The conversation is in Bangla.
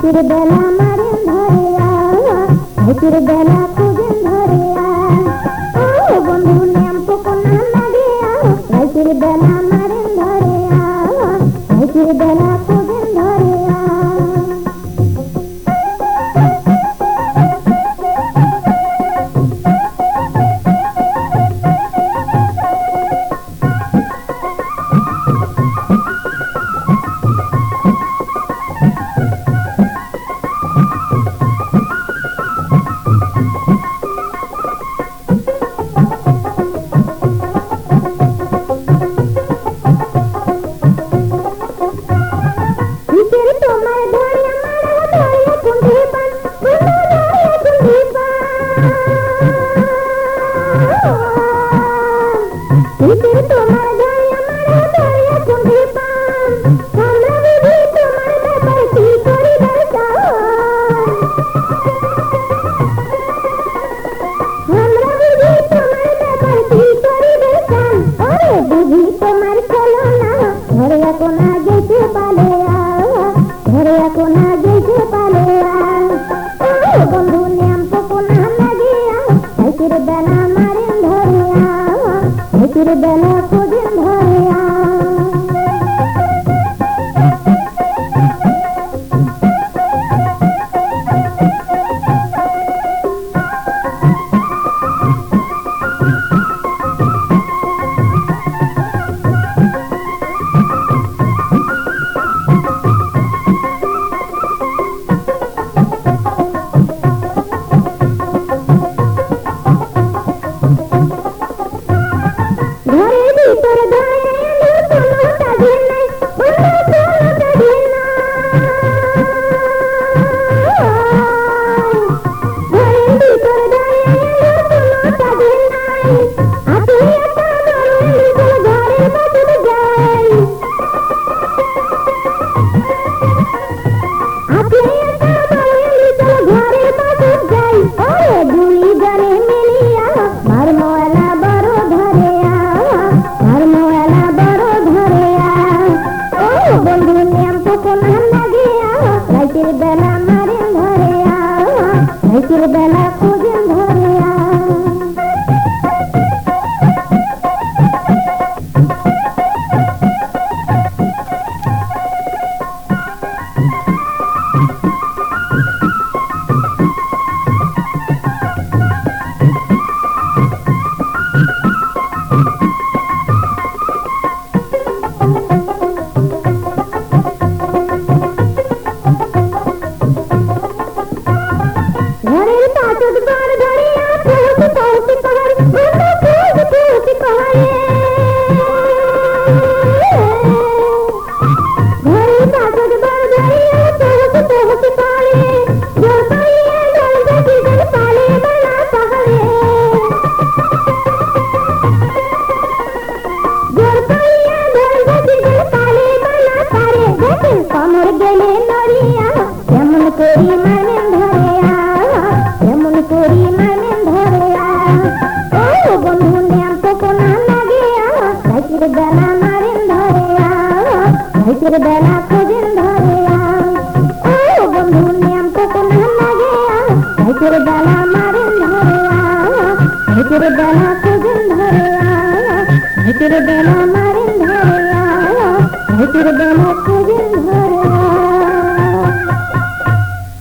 রাতের বেলা মারেন ধরিয়া, রাতের বেলা খুঁজেন ধরিয়া, ও বন্ধু ন্যাম্প কোনা লাগিয়া, রাতের বেলা মারেন ধরিয়া, রাতের বেলা খুঁজেন ধরিয়া। বেলা খুঁজেন ধরিয়া। বেলা খুঁজেন ধরিয়া। কমর গেলে নড়িয়া কেমন করি মানেন ধরিয়া, কেমন করি মানেন ধরিয়া, ও বন্ধু ন্যাম্প কোনা লাগিয়া, রাতের বেলা মারেন ধরিয়া, রাতের বেলা খুঁজেন ধরিয়া, ও বন্ধু ন্যাম্প কোনা লাগিয়া, রাতের বেলা মারেন ধরিয়া, রাতের বেলা খুঁজেন ধরিয়া, রাতের বেলা মারেন ধরিয়া, রাতের বেলা খুঁজেন ধরিয়া।